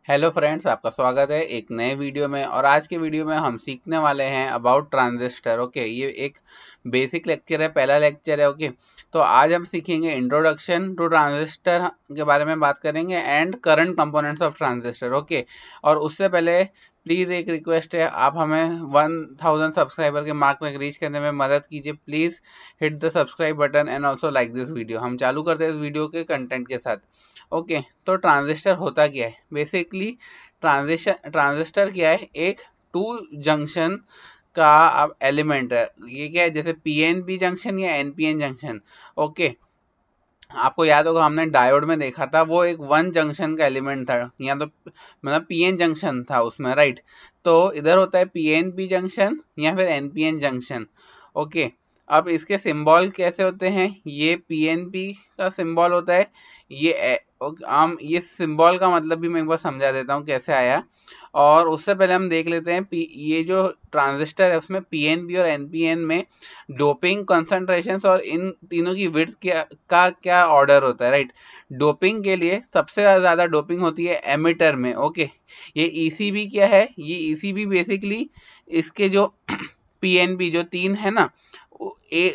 Hello friends, आपका स्वागत है एक नए वीडियो में। और आज के वीडियो में हम सीखने वाले हैं अबाउट ट्रांजिस्टर। ओके, ये एक बेसिक लेक्चर है, पहला लेक्चर है। ओके, तो आज हम सीखेंगे इंट्रोडक्शन टू ट्रांजिस्टर के बारे में बात करेंगे and current components of transistor. Okay, और उससे पहले प्लीज़ एक रिक्वेस्ट है, आप हमें 1000 सब्सक्राइबर के मार्क तक रीच करने में मदद कीजिए। Please hit the subscribe button and also like this video. हम चालू करते हैं इस वीडियो के कंटेंट के साथ। ओके, तो ट्रांजिस्टर होता क्या है बेसिकली? ट्रांजिस्टर क्या है? एक टू जंक्शन का अब एलिमेंट है। ये क्या है? जैसे पीएनपी जंक्शन या एनपीएन जंक्शन। ओके, आपको याद होगा हमने डायोड में देखा था, वो एक वन जंक्शन का एलिमेंट था, या तो मतलब पीएन जंक्शन था उसमें, राइट। तो इधर होता है पीएनपी जंक्शन या फिर एनपीएन जंक्शन। ओके, अब इसके सिंबल कैसे होते हैं? ये पीएनपी का सिंबल होता है, ये हम ये सिंबल का मतलब भी मैं एक बार समझा देता हूँ कैसे आया। और उससे पहले हम देख लेते हैं ये जो ट्रांजिस्टर है उसमें पीएनपी और एनपीएन में डोपिंग कॉन्सेंट्रेशंस और इन तीनों की विड्थ का क्या ऑर्डर होता है, राइट। डोपिंग के लिए सबसे ज़्यादा डोपिंग होती है एमिटर में। ओके, ये ईसीबी क्या है? ये ईसीबी बेसिकली इसके जो पीएनपी जो तीन है ना,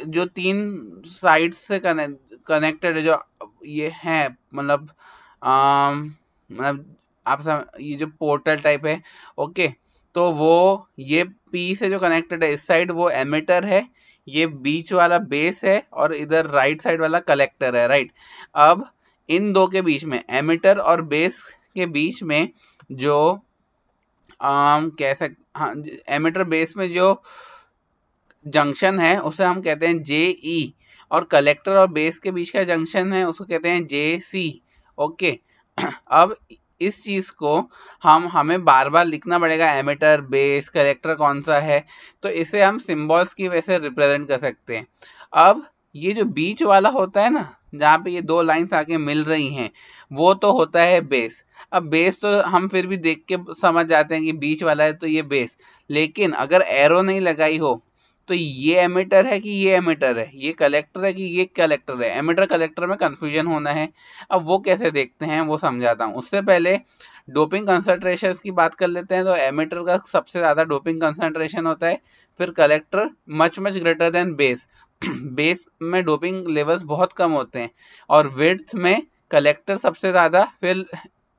जो तीन साइड से कनेक्टेड है, जो ये है मतलब मतलब ये जो पोर्टल टाइप है। ओके, तो वो ये पी से जो कनेक्टेड है इस साइड वो एमिटर है, ये बीच वाला बेस है और इधर राइट साइड वाला कलेक्टर है, राइट। अब इन दो के बीच में, एमिटर और बेस के बीच में जो कह सक हाँ, एमिटर बेस में जो जंक्शन है उसे हम कहते हैं जे ई, और कलेक्टर और बेस के बीच का जंक्शन है उसको कहते हैं जे सी। ओके, अब इस चीज को हमें बार बार लिखना पड़ेगा, एमिटर बेस कलेक्टर कौन सा है, तो इसे हम सिंबल्स की वजह से रिप्रेजेंट कर सकते हैं। अब ये जो बीच वाला होता है ना, जहाँ पे ये दो लाइंस आके मिल रही हैं, वो तो होता है बेस। अब बेस तो हम फिर भी देख के समझ जाते हैं कि बीच वाला है तो ये बेस, लेकिन अगर एरो नहीं लगाई हो तो ये एमिटर है कि ये एमिटर है, ये कलेक्टर है कि ये कलेक्टर है, एमिटर कलेक्टर में कंफ्यूजन होना है। अब वो कैसे देखते हैं वो समझाता हूँ। उससे पहले डोपिंग कंसंट्रेशन की बात कर लेते हैं। तो एमिटर का सबसे ज़्यादा डोपिंग कंसंट्रेशन होता है, फिर collector much much greater than base. Base में डोपिंग लेवल्स बहुत कम होते हैं, और विड्थ में कलेक्टर सबसे ज़्यादा, फिर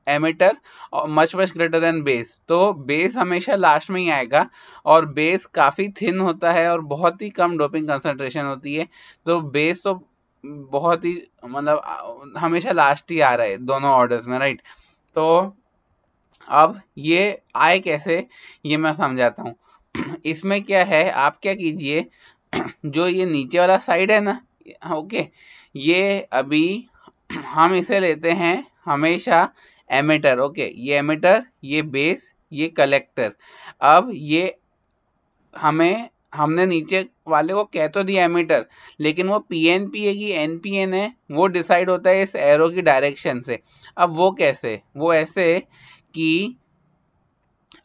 एमिटर और much much greater than base. तो बेस हमेशा लास्ट में ही आएगा, और बेस काफ़ी थिन होता है और बहुत ही कम डोपिंग कंसंट्रेशन होती है। तो बेस तो बहुत ही मतलब हमेशा लास्ट ही आ रहा है दोनों ऑर्डर्स में, राइट। तो अब ये आए कैसे, ये मैं समझाता हूँ। इसमें क्या है, आप क्या कीजिए, जो ये नीचे वाला साइड है ना, ओके, ये अभी हम इसे लेते हैं हमेशा एमिटर। ओके, ये एमिटर, ये बेस, ये कलेक्टर। अब ये हमने नीचे वाले को कह तो दिया एमिटर, लेकिन वो पीएनपी है कि एनपीएन है वो डिसाइड होता है इस एरो की डायरेक्शन से। अब वो कैसे? वो ऐसे कि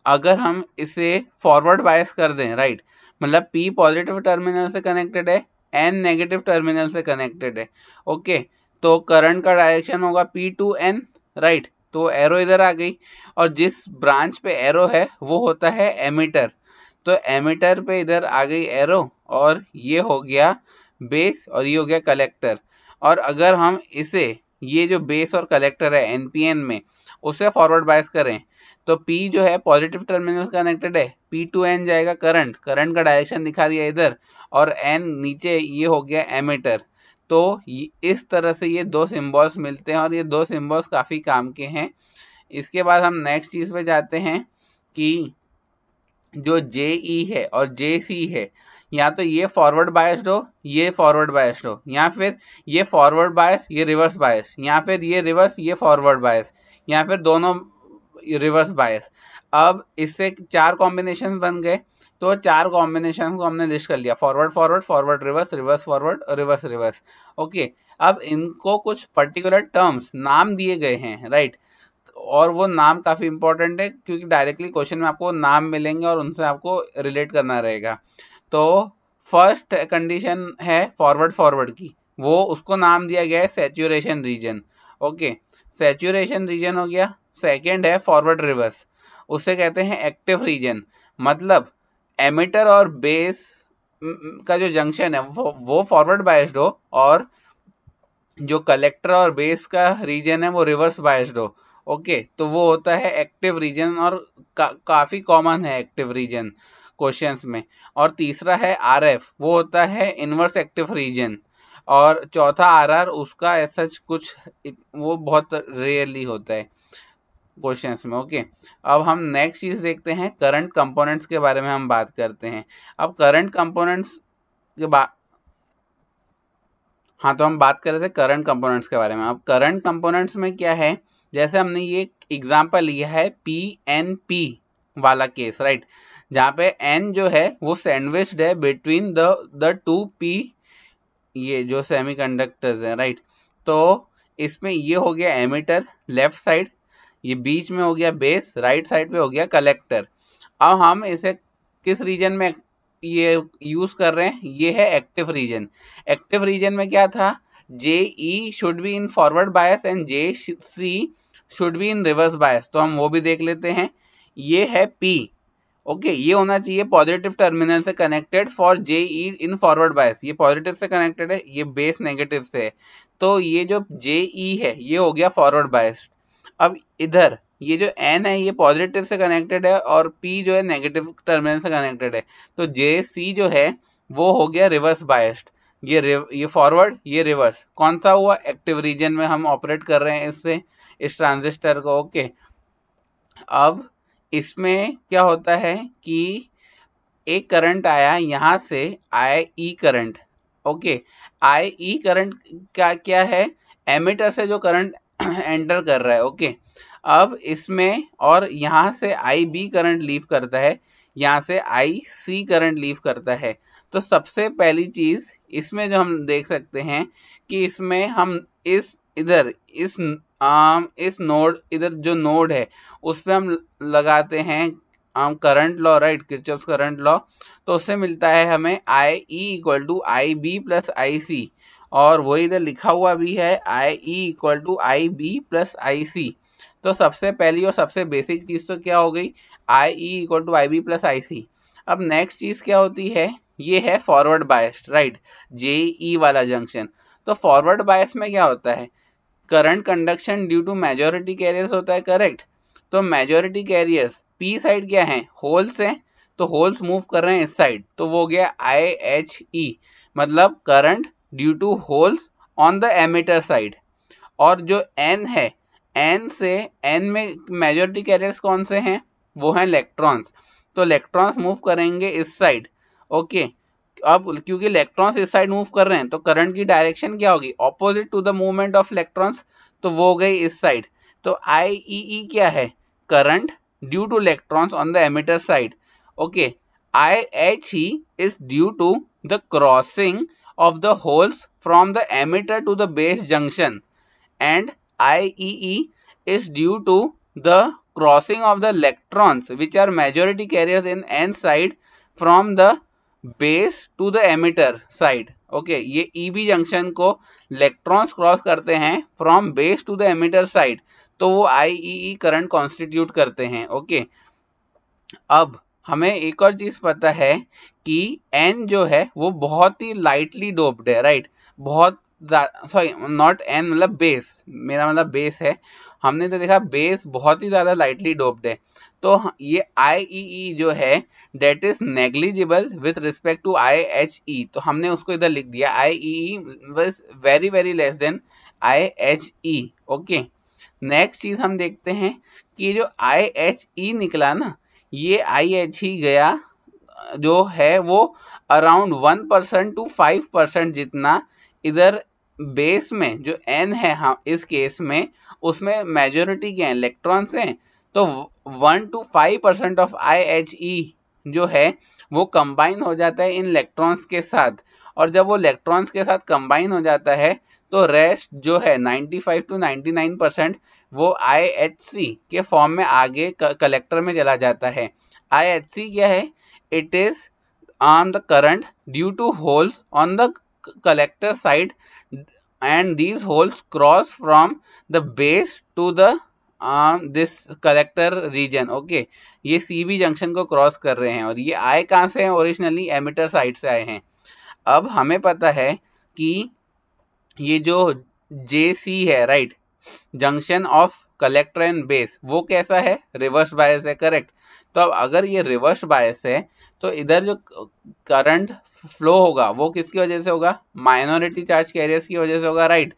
अगर हम इसे फॉरवर्ड बायस कर दें, राइट, मतलब P पॉजिटिव टर्मिनल से कनेक्टेड है, N नेगेटिव टर्मिनल से कनेक्टेड है। ओके, तो करंट का डायरेक्शन होगा P टू N, राइट। तो एरो इधर आ गई, और जिस ब्रांच पे एरो है वो होता है एमिटर। तो एमिटर पे इधर आ गई एरो, और ये हो गया बेस और ये हो गया कलेक्टर। और अगर हम इसे, ये जो बेस और कलेक्टर है एनपीएन में, उसे फॉरवर्ड बायस करें, तो P जो है पॉजिटिव टर्मिनल कनेक्टेड है, P टू N जाएगा करंट, करंट का डायरेक्शन दिखा दिया इधर, और N नीचे, ये हो गया एमिटर। तो इस तरह से ये दो सिंबल्स मिलते हैं, और ये दो सिंबल्स काफ़ी काम के हैं। इसके बाद हम नेक्स्ट चीज़ पे जाते हैं कि जो जे ई है और जे सी है, या तो ये फॉरवर्ड बायस्ड हो, ये फॉरवर्ड बायस्ड हो, या फिर ये फॉरवर्ड बायस ये रिवर्स बायस, या फिर ये रिवर्स ये फॉरवर्ड बायस, या फिर दोनों रिवर्स बायस। अब इससे चार कॉम्बिनेशन बन गए, तो चार कॉम्बिनेशन को हमने लिस्ट कर लिया, forward forward, forward reverse, reverse forward, reverse reverse. Okay, अब इनको कुछ पर्टिकुलर टर्म्स नाम दिए गए हैं, राइट। और वो नाम काफ़ी इंपॉर्टेंट है, क्योंकि डायरेक्टली क्वेश्चन में आपको नाम मिलेंगे और उनसे आपको रिलेट करना रहेगा। तो फर्स्ट कंडीशन है फॉरवर्ड फॉरवर्ड की, वो उसको नाम दिया गया है saturation region. Okay, saturation region हो गया, सेकेंड है फॉरवर्ड रिवर्स, उसे कहते हैं एक्टिव रीजन। मतलब एमिटर और बेस का जो जंक्शन है वो फॉरवर्ड बायस्ड हो और जो कलेक्टर और बेस का रीजन है वो रिवर्स बायस्ड हो। ओके, तो वो होता है एक्टिव रीजन और काफी कॉमन है एक्टिव रीजन क्वेश्चंस में। और तीसरा है आरएफ, वो होता है इनवर्स एक्टिव रीजन। और चौथा आरआर, उसका ऐसा कुछ वो बहुत रेयरली होता है क्वेश्चंस में। ओके, अब हम नेक्स्ट चीज देखते हैं, करंट कंपोनेंट्स के बारे में हम बात करते हैं। अब करंट कंपोनेंट्स के बाद, हाँ, तो हम बात कर रहे थे करंट कंपोनेंट्स के बारे में। अब करंट कंपोनेंट्स में क्या है, जैसे हमने ये एग्जांपल लिया है PNP वाला केस, राइट, जहाँ पे N जो है वो सैंडविच्ड है बिटवीन द टू P, ये जो सेमीकंडक्टर्स है, राइट। तो इसमें ये हो गया एमिटर लेफ्ट साइड, ये बीच में हो गया बेस, राइट साइड पे हो गया कलेक्टर। अब हम इसे किस रीजन में ये यूज कर रहे हैं, ये है एक्टिव रीजन। एक्टिव रीजन में क्या था, JE should be in forward bias and JC should be in reverse bias, तो हम वो भी देख लेते हैं। ये है P, ओके, ये होना चाहिए पॉजिटिव टर्मिनल से connected for JE in forward bias, ये पॉजिटिव से कनेक्टेड है, ये बेस नेगेटिव से है, तो ये जो JE है ये हो गया फॉरवर्ड बायस। अब इधर ये जो N है ये पॉजिटिव से कनेक्टेड है और P जो है नेगेटिव टर्मिनल से कनेक्टेड है, तो JC जो है वो हो गया रिवर्स बायस्ड। ये फॉरवर्ड, ये रिवर्स, कौन सा हुआ, एक्टिव रीजन में हम ऑपरेट कर रहे हैं इससे, इस ट्रांजिस्टर को। ओके, अब इसमें क्या होता है कि एक करंट आया यहाँ से, IE current. Okay, IE current का क्या है, एमिटर से जो करंट एंटर कर रहा है। ओके, अब इसमें और यहाँ से IB करंट लीव करता है, यहाँ से IC करंट लीव करता है। तो सबसे पहली चीज इसमें जो हम देख सकते हैं कि इसमें हम इस नोड, इधर जो नोड है उस पर हम लगाते हैं current law, right, Kirchhoff's current law. तो उससे मिलता है हमें IE equal to IB plus IC, और वही इधर लिखा हुआ भी है IE equal to IB plus IC। तो सबसे पहली और सबसे बेसिक चीज तो क्या हो गई, IE equal to IB plus IC। अब नेक्स्ट चीज क्या होती है, ये है फॉरवर्ड बायस्ड, राइट, JE वाला जंक्शन। तो फॉरवर्ड बायस में क्या होता है, current conduction due to majority carriers होता है, करेक्ट। तो मेजॉरिटी कैरियर्स P साइड क्या है, होल्स हैं, तो होल्स मूव कर रहे हैं इस साइड, तो वो हो गया IHE, मतलब current due to holes on the emitter side. और जो N है, N में मेजॉरिटी कैरियर्स कौन से हैं, वो हैं इलेक्ट्रॉन्स, तो इलेक्ट्रॉन्स मूव करेंगे इस साइड। ओके, अब क्योंकि इलेक्ट्रॉन्स इस साइड मूव कर रहे हैं तो करंट की डायरेक्शन क्या होगी, opposite to the movement of electrons, तो वो हो गई इस साइड। तो IEE क्या है, current due to electrons on the emitter side. Okay, IHE is due to the crossing of the holes from the emitter to the base junction, and IEE is due to the crossing of the electrons which are majority carriers in N side from the base to the emitter side. Okay, ये EB junction को electrons cross करते हैं from base to the emitter side, तो वो IEE current constitute करते हैं। Okay, अब हमें एक और चीज पता है कि N जो है वो बहुत ही लाइटली डोप्ड है, राइट, बहुत, सॉरी नॉट N, मतलब बेस, मेरा मतलब बेस है, हमने तो देखा बेस बहुत ही ज्यादा लाइटली डोप्ड है। तो ये IEE जो है that is negligible with respect to IHE, तो हमने उसको इधर लिख दिया IEE was very very less than IHE। Okay, next चीज हम देखते हैं कि जो IHE निकला ना, ये IHE गया जो है वो अराउंड 1% टू 5% जितना इधर बेस में जो N है, हाँ, इस केस में उसमें मेजोरिटी के इलेक्ट्रॉन्स हैं, तो 1 to 5% ऑफ IHE जो है वो कंबाइन हो जाता है इन इलेक्ट्रॉन्स के साथ, और जब वो इलेक्ट्रॉन्स के साथ कंबाइन हो जाता है तो रेस्ट जो है 95 to 99% वो IHC के फॉर्म में आगे कलेक्टर में चला जाता है। IHC क्या है, it is on the current due to holes on the collector side, and these holes cross from the base to the this collector region. Okay, ये CB जंक्शन को क्रॉस कर रहे हैं और ये आए कहाँ से हैं? ओरिजिनली एमिटर साइड से आए हैं। अब हमें पता है कि ये जो JC है, right, junction of collector and base, वो कैसा है? रिवर्स बायस है, करेक्ट। तो अब अगर ये रिवर्स बायस है तो इधर जो करंट फ्लो होगा वो किसकी वजह से होगा? माइनॉरिटी चार्ज कैरियर्स की वजह से होगा, राइट।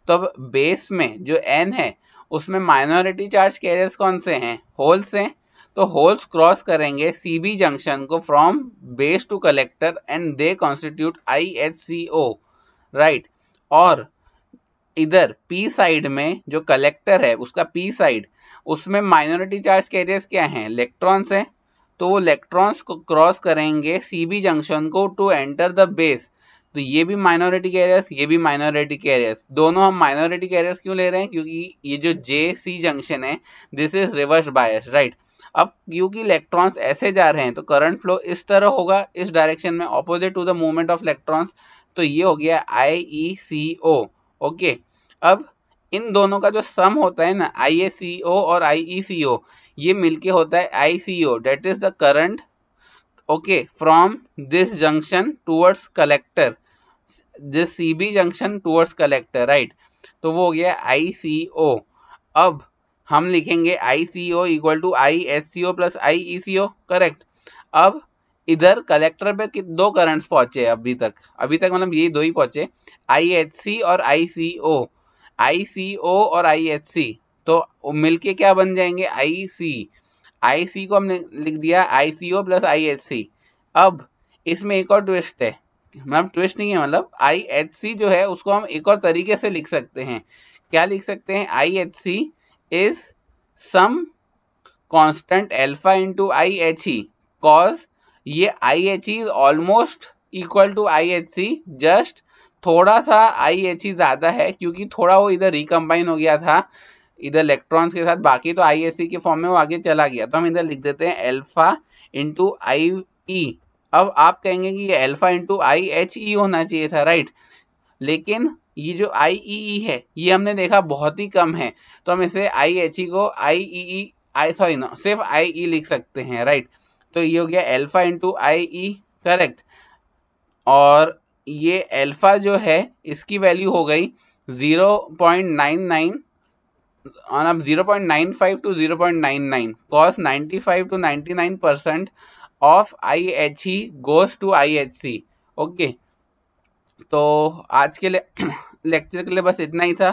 तो अब बेस में जो N है उसमें माइनॉरिटी चार्ज कैरियर्स कौन से हैं? होल्स हैं। तो होल्स क्रॉस करेंगे CB जंक्शन को from base to collector and they constitute IHCO, right. और इधर P साइड में जो कलेक्टर है उसका P साइड, उसमें माइनॉरिटी चार्ज कैरियर्स क्या हैं? इलेक्ट्रॉन्स हैं। तो वो इलेक्ट्रॉन्स को क्रॉस करेंगे CB जंक्शन को टू एंटर द बेस। तो ये भी माइनॉरिटी कैरियर्स, ये भी माइनॉरिटी कैरियर्स, दोनों हम माइनॉरिटी कैरियर्स क्यों ले रहे हैं? क्योंकि ये जो JC जंक्शन है this is reverse bias, right. अब क्योंकि इलेक्ट्रॉन्स ऐसे जा रहे हैं तो करंट फ्लो इस तरह होगा, इस डायरेक्शन में, opposite to the movement of electrons. तो ये हो गया IECO। ओके, अब इन दोनों का जो सम होता है ना, IACO और IECO, ये मिलके होता है ICO, that is the current, okay, from this junction towards collector, this CB junction towards collector, right. तो वो हो गया ICO। अब हम लिखेंगे ICO equal to ISCO plus IECO, correct. अब इधर कलेक्टर पे दो करंट्स पहुंचे अभी तक मतलब ये दो ही पहुंचे, IHC और ICO और IHC। तो मिलके क्या बन जाएंगे? IC को हमने लिख दिया ICO प्लस IHC। अब इसमें एक और ट्विस्ट है, मतलब ट्विस्ट नहीं है, मतलब IHC जो है उसको हम एक और तरीके से लिख सकते हैं। क्या लिख सकते हैं? IHC is some constant alpha into IHE, cause ये IHE is almost equal to IHC, just थोड़ा सा IHE ज्यादा है क्योंकि थोड़ा वो इधर रिकम्बाइन हो गया था इधर इलेक्ट्रॉन्स के साथ, बाकी तो IHC के फॉर्म में वो आगे चला गया। तो हम इधर लिख देते हैं अल्फा इंटू IE। अब आप कहेंगे कि ये अल्फा इंटू IHE होना चाहिए था, राइट, लेकिन ये जो IEE है ये हमने देखा बहुत ही कम है, तो हम इसे IHE को सिर्फ IE लिख सकते हैं, राइट। तो ये हो गया अल्फा इंटू IE, करेक्ट। और ये अल्फा जो है इसकी वैल्यू हो गई 0.99 और अब 0.95 to 0.99, cause 95 to 99% of IHE goes to IHC। Okay, तो आज के लेक्चर के लिए बस इतना ही था।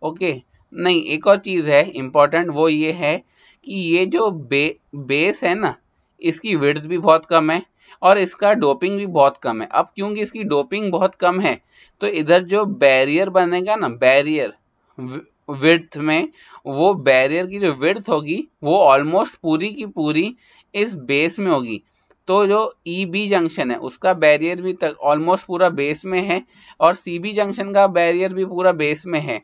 ओके, नहीं, एक और चीज़ है इम्पोर्टेंट, वो ये है कि ये जो बेस है ना, इसकी विड्थ भी बहुत कम है और इसका डोपिंग भी बहुत कम है। अब क्योंकि इसकी डोपिंग बहुत कम है तो इधर जो बैरियर बनेगा ना, बैरियर विड्थ में, वो बैरियर की जो विड्थ होगी वो ऑलमोस्ट पूरी की पूरी इस बेस में होगी। तो जो EB जंक्शन है उसका बैरियर भी तक ऑलमोस्ट पूरा बेस में है और CB जंक्शन का बैरियर भी पूरा बेस में है।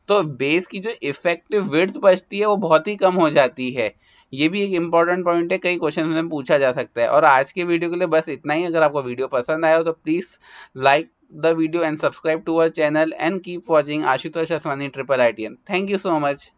तो बेस की जो इफेक्टिव विड्थ बचती है वो बहुत ही कम हो जाती है। ये भी एक इम्पॉर्टेंट पॉइंट है, कई क्वेश्चन में पूछा जा सकता है। और आज के वीडियो के लिए बस इतना ही। अगर आपको वीडियो पसंद आया हो तो please like the video and subscribe to our channel and keep watching Ashutosh Aswani IIITian। Thank you so much.